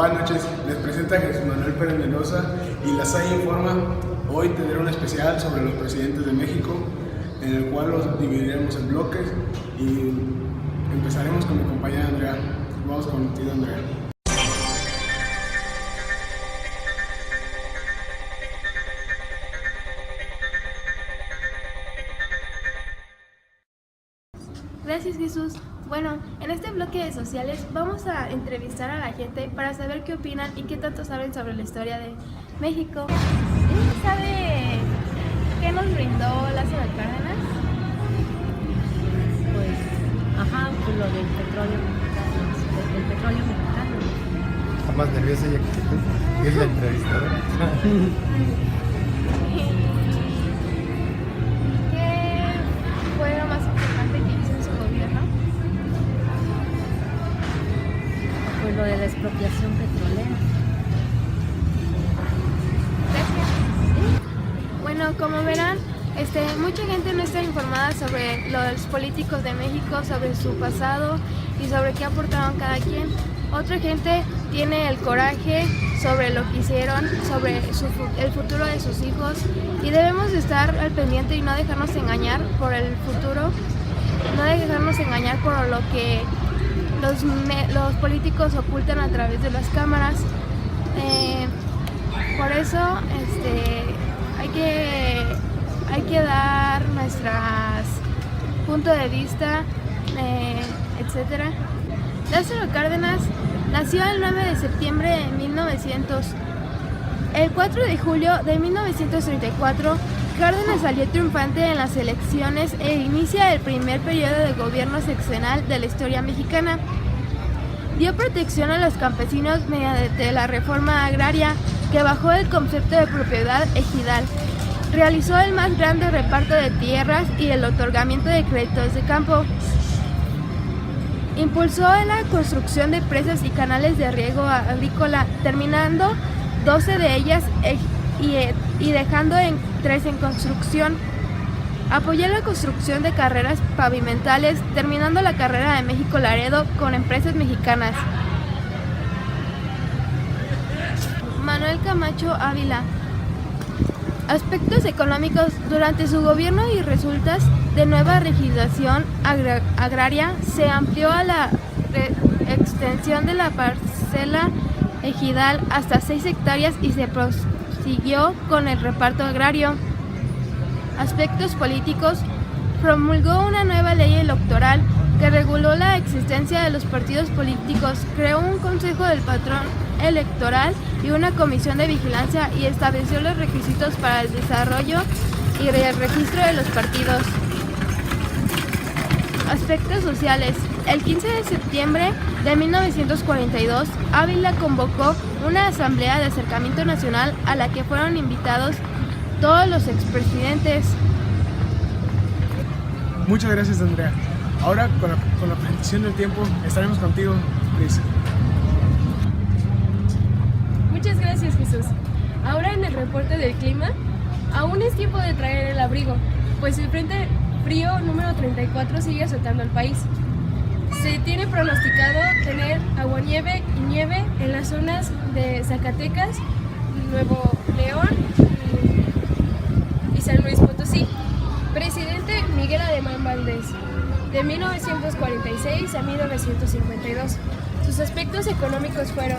Buenas noches, les presenta Jesús Manuel Pérez Mendoza y La Salle Informa. Hoy tendré un especial sobre los presidentes de México, en el cual los dividiremos en bloques y empezaremos con mi compañera Andrea. Vamos contigo, Andrea. Gracias, Jesús. Bueno, en este bloque de sociales vamos a entrevistar a la gente para saber qué opinan y qué tanto saben sobre la historia de México. ¿Sabe qué nos brindó Lázaro Cárdenas? Pues lo del petróleo mexicano. Está más nerviosa ella que tú, es la entrevistadora. ¿Qué fue lo más importante que hizo en su gobierno? Pues lo de la expropiación petrolera. Gracias. Bueno, como verán, mucha gente no está informada sobre los políticos de México, sobre su pasado y sobre qué aportaron cada quien. Otra gente tiene el coraje sobre lo que hicieron, sobre el futuro de sus hijos, y debemos estar al pendiente y no dejarnos engañar por el futuro, no dejarnos engañar por lo que los políticos ocultan a través de las cámaras. Por eso hay que dar nuestras puntos de vista, etcétera. Lázaro Cárdenas nació el 9 de septiembre de 1900. El 4 de julio de 1934, Cárdenas salió triunfante en las elecciones e inicia el primer periodo de gobierno sexenal de la historia mexicana. Dio protección a los campesinos mediante la reforma agraria, que bajó el concepto de propiedad ejidal. Realizó el más grande reparto de tierras y el otorgamiento de créditos de campo. Impulsó la construcción de presas y canales de riego agrícola, terminando 12 de ellas y dejando 3 en construcción. Apoyó la construcción de carreras pavimentales, terminando la carrera de México-Laredo con empresas mexicanas. Manuel Camacho Ávila. Aspectos económicos. Durante su gobierno y resultas de nueva legislación agraria, se amplió a la extensión de la parcela ejidal hasta 6 hectáreas y se prosiguió con el reparto agrario. Aspectos políticos. Promulgó una nueva ley electoral que reguló la existencia de los partidos políticos, creó un consejo del patrón electoral y una comisión de vigilancia y estableció los requisitos para el desarrollo y el registro de los partidos. Aspectos sociales. El 15 de septiembre de 1942, Ávila convocó una asamblea de acercamiento nacional a la que fueron invitados todos los expresidentes. Muchas gracias, Andrea. Ahora, con la presentación del tiempo, estaremos contigo, Cris. Muchas gracias, Jesús. Ahora en el reporte del clima, aún es tiempo de traer el abrigo, pues el frente frío número 34 sigue azotando al país. Se tiene pronosticado tener aguanieve y nieve en las zonas de Zacatecas, Nuevo León y San Luis Potosí. Presidente Miguel Alemán Valdés, de 1946 a 1952. Sus aspectos económicos fueron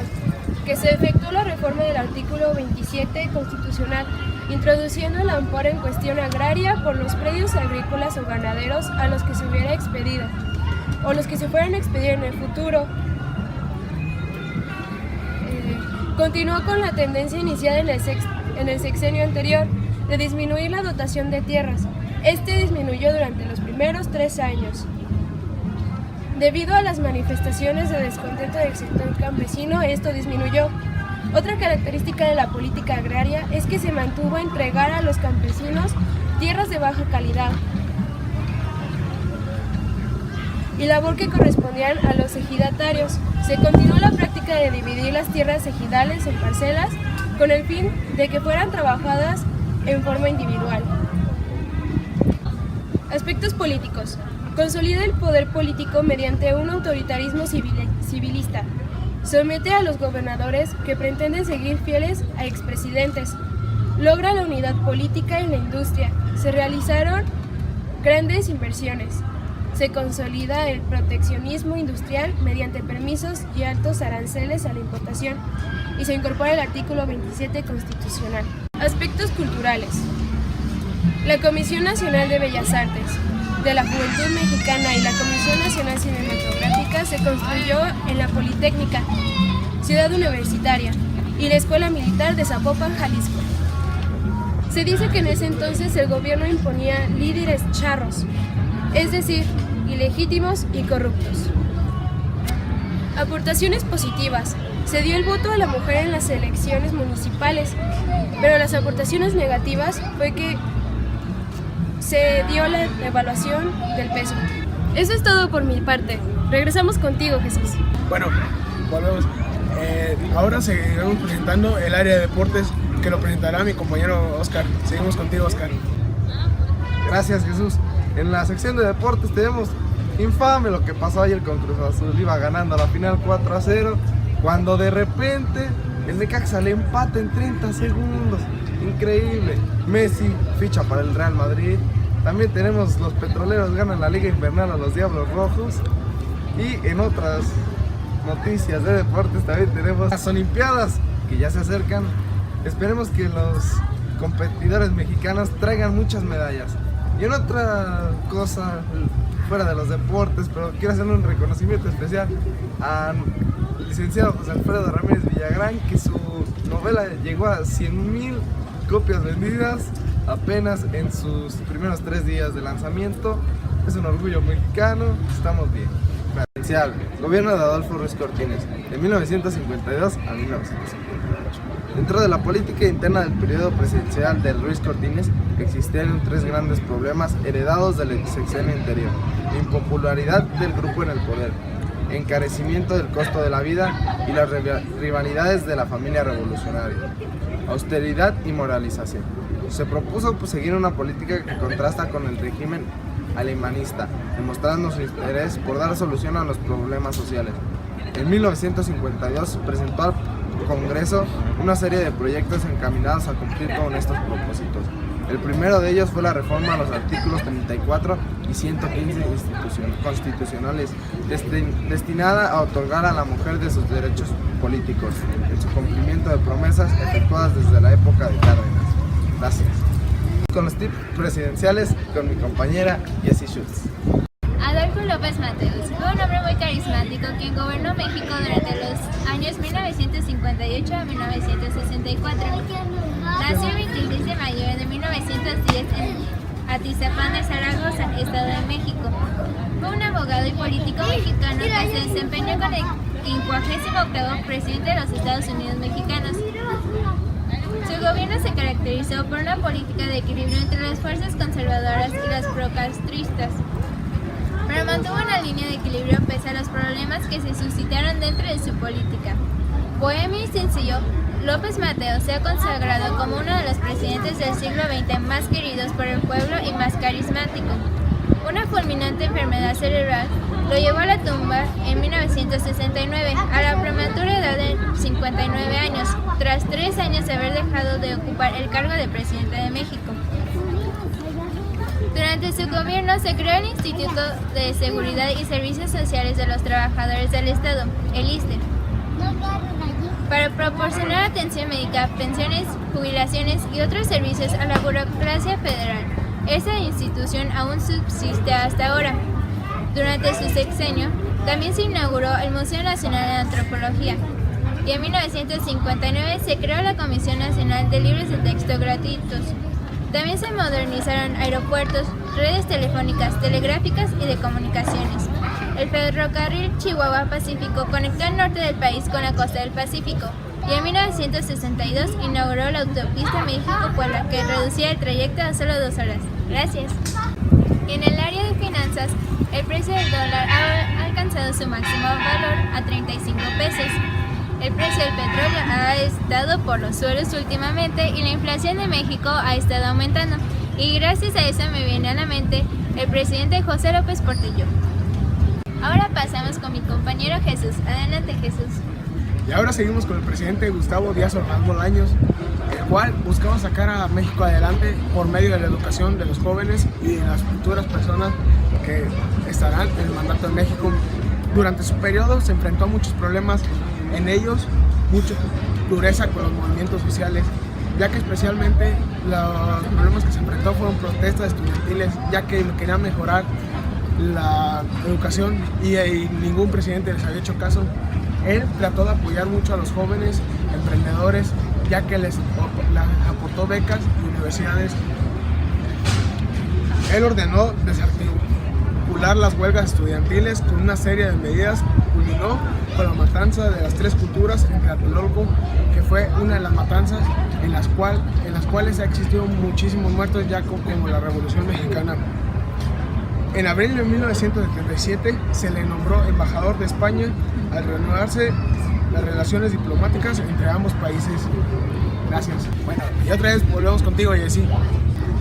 que se efectuó la reforma del artículo 27 constitucional, introduciendo el amparo en cuestión agraria por los predios agrícolas o ganaderos a los que se hubiera expedido, o los que se fueran a expedir en el futuro. Continuó con la tendencia iniciada en el sexenio anterior de disminuir la dotación de tierras. Este disminuyó durante los primeros 3 años. Debido a las manifestaciones de descontento del sector campesino, esto disminuyó. Otra característica de la política agraria es que se mantuvo a entregar a los campesinos tierras de baja calidad y labor que correspondían a los ejidatarios. Se continuó la práctica de dividir las tierras ejidales en parcelas con el fin de que fueran trabajadas en forma individual. Aspectos políticos. Consolida el poder político mediante un autoritarismo civilista. Somete a los gobernadores que pretenden seguir fieles a expresidentes. Logra la unidad política en la industria. Se realizaron grandes inversiones. Se consolida el proteccionismo industrial mediante permisos y altos aranceles a la importación. Y se incorpora el artículo 27 constitucional. Aspectos culturales. La Comisión Nacional de Bellas Artes de la Juventud Mexicana y la Comisión Nacional Cinematográfica se construyó en la Politécnica, Ciudad Universitaria, y la Escuela Militar de Zapopan, Jalisco. Se dice que en ese entonces el gobierno imponía líderes charros, es decir, ilegítimos y corruptos. Aportaciones positivas. Se dio el voto a la mujer en las elecciones municipales, pero las aportaciones negativas fue que se dio la evaluación del peso. Eso es todo por mi parte. Regresamos contigo, Jesús. Bueno, volvemos. Ahora seguiremos presentando el área de deportes, que lo presentará mi compañero Oscar. Seguimos contigo, Oscar. Gracias, Jesús. En la sección de deportes tenemos infame lo que pasó ayer con Cruz Azul. Iba ganando la final 4-0, cuando de repente el Necaxa le empata en 30 segundos. Increíble. Messi ficha para el Real Madrid. También tenemos los petroleros ganan la Liga Invernal a los Diablos Rojos. Y en otras noticias de deportes también tenemos las Olimpiadas que ya se acercan. Esperemos que los competidores mexicanos traigan muchas medallas. Y en otra cosa fuera de los deportes, pero quiero hacerle un reconocimiento especial al licenciado José Alfredo Ramírez Villagrán, que su novela llegó a 100,000 copias vendidas apenas en sus primeros 3 días de lanzamiento. Es un orgullo mexicano, estamos bien. Presidencial, gobierno de Adolfo Ruiz Cortines, de 1952 a 1958. Dentro de la política interna del periodo presidencial de Ruiz Cortines existieron 3 grandes problemas heredados del sexenio anterior: impopularidad del grupo en el poder, encarecimiento del costo de la vida y las rivalidades de la familia revolucionaria, austeridad y moralización. Se propuso seguir una política que contrasta con el régimen alemanista, demostrando su interés por dar solución a los problemas sociales. En 1952 presentó al Congreso una serie de proyectos encaminados a cumplir con estos propósitos. El primero de ellos fue la reforma a los artículos 34 y 115 constitucionales, destinada a otorgar a la mujer de sus derechos políticos, en su cumplimiento de promesas efectuadas desde la época de Cárdenas. Gracias. Con los tips presidenciales con mi compañera Jessie Schultz. Adolfo López Mateos fue un hombre muy carismático quien gobernó México durante los años 1958 a 1964. Nació el 26 de mayo de 1910 en Atizapán de Zaragoza, Estado de México. Fue un abogado y político mexicano que se desempeñó con el 58º presidente de los Estados Unidos mexicanos. Su gobierno se caracterizó por una política de equilibrio entre las fuerzas conservadoras y las procastristas, pero mantuvo una línea de equilibrio pese a los problemas que se suscitaron dentro de su política. Bohemio y sencillo, López Mateos se ha consagrado como uno de los presidentes del siglo XX más queridos por el pueblo y más carismático. Una fulminante enfermedad cerebral lo llevó a la tumba en 1969, a la prematura edad de 59 años, tras 3 años de haber dejado de ocupar el cargo de presidente de México. Durante su gobierno se creó el Instituto de Seguridad y Servicios Sociales de los Trabajadores del Estado, el ISSSTE, para proporcionar atención médica, pensiones, jubilaciones y otros servicios a la burocracia federal. Esa institución aún subsiste hasta ahora. Durante su sexenio, también se inauguró el Museo Nacional de Antropología, y en 1959 se creó la Comisión Nacional de Libros de Texto Gratuitos. También se modernizaron aeropuertos, redes telefónicas, telegráficas y de comunicaciones. El ferrocarril Chihuahua-Pacífico conectó el norte del país con la costa del Pacífico, y en 1962 inauguró la autopista México-Puebla, que reducía el trayecto a solo 2 horas. Gracias. En el área de finanzas, el precio del dólar ha alcanzado su máximo valor a 35 pesos. El precio del petróleo ha estado por los suelos últimamente y la inflación de México ha estado aumentando. Y gracias a eso me viene a la mente el presidente José López Portillo. Ahora pasamos con mi compañero Jesús. Adelante, Jesús. Y ahora seguimos con el presidente Gustavo Díaz Ordaz Bolaños, el cual buscaba sacar a México adelante por medio de la educación de los jóvenes y de las futuras personas que estarán en el mandato de México. Durante su periodo se enfrentó a muchos problemas, en ellos mucha dureza con los movimientos sociales, ya que especialmente los problemas que se enfrentó fueron protestas estudiantiles, ya que querían mejorar la educación y ningún presidente les había hecho caso. Él trató de apoyar mucho a los jóvenes emprendedores, ya que les aportó becas y universidades. Él ordenó desarticular las huelgas estudiantiles con una serie de medidas. Culminó con la matanza de las 3 culturas en Tlatelolco, que fue una de las matanzas en las cuales ha existido muchísimos muertos, ya como la Revolución Mexicana. En abril de 1977 se le nombró embajador de España al reanudarse las relaciones diplomáticas entre ambos países. Gracias. Bueno, y otra vez volvemos contigo, Jessy.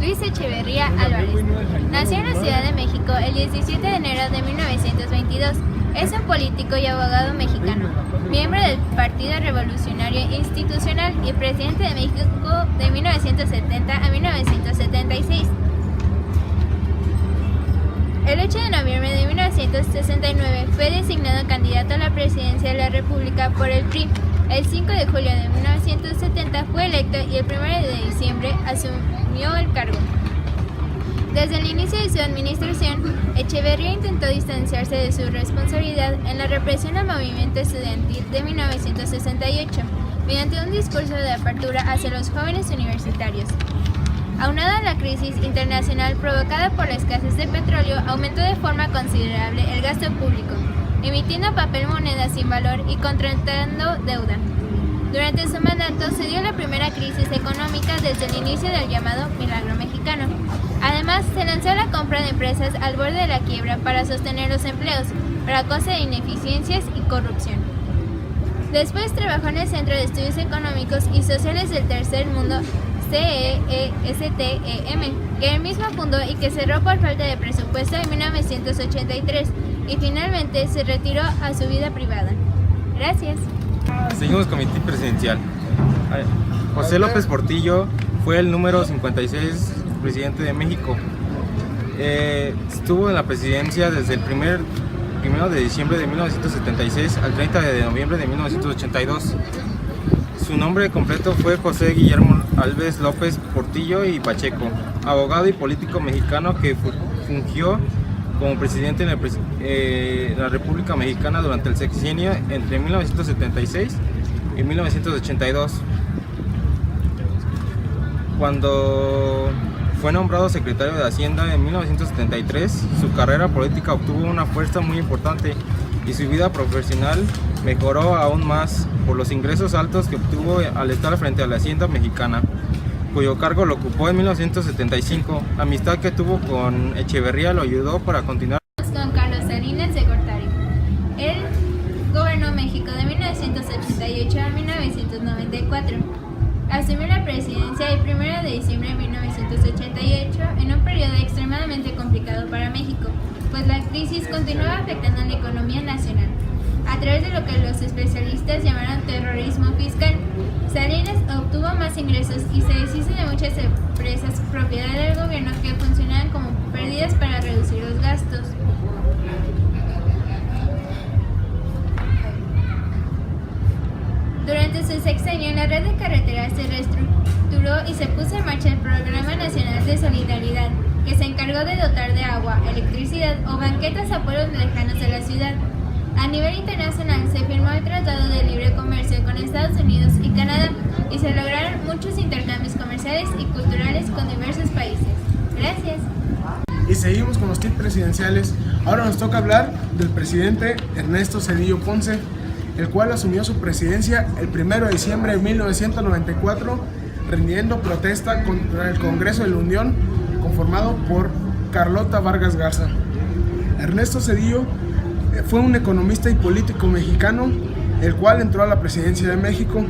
Luis Echeverría Álvarez nació en la Ciudad de México el 17 de enero de 1922. Es un político y abogado mexicano, miembro del Partido Revolucionario Institucional y presidente de México de 1970 a 1976. El 8 de noviembre de 1969 fue designado candidato a la presidencia de la República por el PRI. El 5 de julio de 1970 fue electo y el 1 de diciembre asumió el cargo. Desde el inicio de su administración, Echeverría intentó distanciarse de su responsabilidad en la represión al movimiento estudiantil de 1968, mediante un discurso de apertura hacia los jóvenes universitarios. Aunada a la crisis internacional provocada por la escasez de petróleo, aumentó de forma considerable el gasto público, emitiendo papel moneda sin valor y contratando deuda. Durante su mandato se dio la primera crisis económica desde el inicio del llamado Milagro Mexicano. Además, se lanzó la compra de empresas al borde de la quiebra para sostener los empleos, pero a costa de ineficiencias y corrupción. Después trabajó en el Centro de Estudios Económicos y Sociales del Tercer Mundo, CESTEM, que él mismo fundó y que cerró por falta de presupuesto en 1983, y finalmente se retiró a su vida privada. Gracias. Seguimos con mi tip presidencial. José López Portillo fue el número 56 presidente de México. Estuvo en la presidencia desde el 1 de diciembre de 1976 al 30 de noviembre de 1982. Su nombre completo fue José Guillermo Alves López Portillo y Pacheco, abogado y político mexicano que fungió como presidente en la República Mexicana durante el sexenio entre 1976 y 1982. Cuando fue nombrado secretario de Hacienda en 1973, su carrera política obtuvo una fuerza muy importante y su vida profesional mejoró aún más por los ingresos altos que obtuvo al estar frente a la Hacienda mexicana, cuyo cargo lo ocupó en 1975. La amistad que tuvo con Echeverría lo ayudó para continuar Con Carlos Salinas de Gortari. Él gobernó México de 1988 a 1994. Asumió la presidencia el 1 de diciembre de 1988 en un periodo extremadamente complicado para México, pues la crisis continuaba afectando a la economía nacional a través de lo que los especialistas llamaron terrorismo fiscal. Salinas obtuvo más ingresos y se deshizo de muchas empresas propiedad del gobierno que funcionaban como pérdidas para reducir los gastos. Durante su sexenio, la red de carreteras se reestructuró y se puso en marcha el Programa Nacional de Solidaridad, que se encargó de dotar de agua, electricidad o banquetas a pueblos lejanos de la ciudad. A nivel internacional se firmó el Tratado de Libre Comercio con Estados Unidos y Canadá y se lograron muchos intercambios comerciales y culturales con diversos países. Gracias. Y seguimos con los tips presidenciales. Ahora nos toca hablar del presidente Ernesto Zedillo Ponce, el cual asumió su presidencia el 1 de diciembre de 1994, rindiendo protesta contra el Congreso de la Unión, conformado por Carlota Vargas Garza. Ernesto Zedillo fue un economista y político mexicano, el cual entró a la presidencia de México.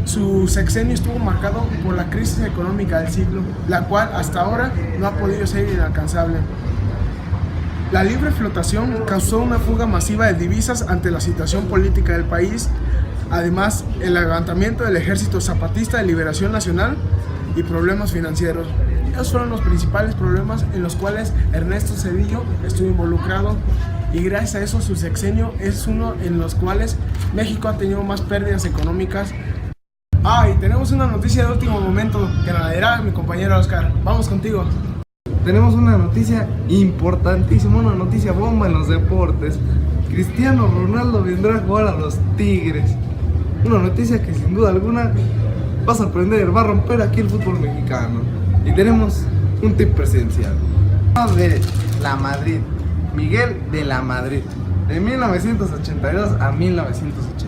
Su sexenio estuvo marcado por la crisis económica del siglo, la cual hasta ahora no ha podido ser inalcanzable. La libre flotación causó una fuga masiva de divisas ante la situación política del país. Además, el levantamiento del Ejército Zapatista de Liberación Nacional y problemas financieros. Esos fueron los principales problemas en los cuales Ernesto Zedillo estuvo involucrado, y gracias a eso su sexenio es uno en los cuales México ha tenido más pérdidas económicas. Y tenemos una noticia de último momento que la dará mi compañero Oscar. Vamos contigo. Tenemos una noticia importantísima, una noticia bomba en los deportes. Cristiano Ronaldo vendrá a jugar a los Tigres. Una noticia que sin duda alguna va a sorprender, va a romper aquí el fútbol mexicano. Y tenemos un tip presidencial. De la Madrid, Miguel de la Madrid, de 1982 a 1988.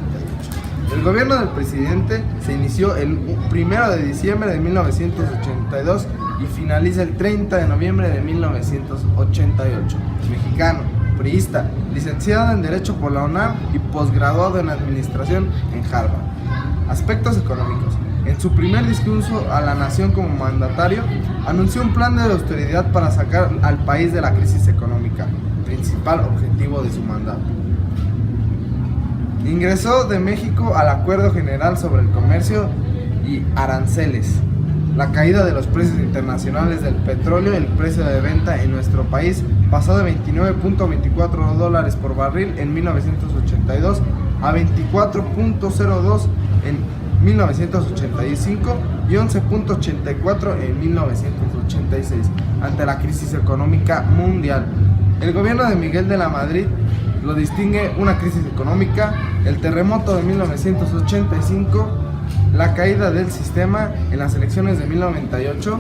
El gobierno del presidente se inició el 1 de diciembre de 1982 y finaliza el 30 de noviembre de 1988. Mexicano, priista, licenciado en Derecho por la UNAM y posgraduado en Administración en Harvard. Aspectos económicos. En su primer discurso a la nación como mandatario, anunció un plan de austeridad para sacar al país de la crisis económica, principal objetivo de su mandato. Ingresó de México al Acuerdo General sobre el Comercio y Aranceles. La caída de los precios internacionales del petróleo, el precio de venta en nuestro país pasó de $29.24 por barril en 1982 a $24.02 en 1985 y 11.84 en 1986 ante la crisis económica mundial. El gobierno de Miguel de la Madrid lo distingue una crisis económica, el terremoto de 1985, la caída del sistema en las elecciones de 1998,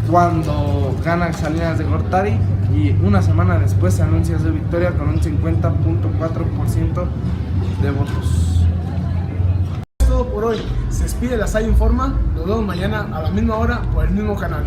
cuando gana Salinas de Gortari y una semana después se anuncia su victoria con un 50.4% de votos. Es todo por hoy. Se despide La Salle Informa. Nos vemos mañana a la misma hora por el mismo canal.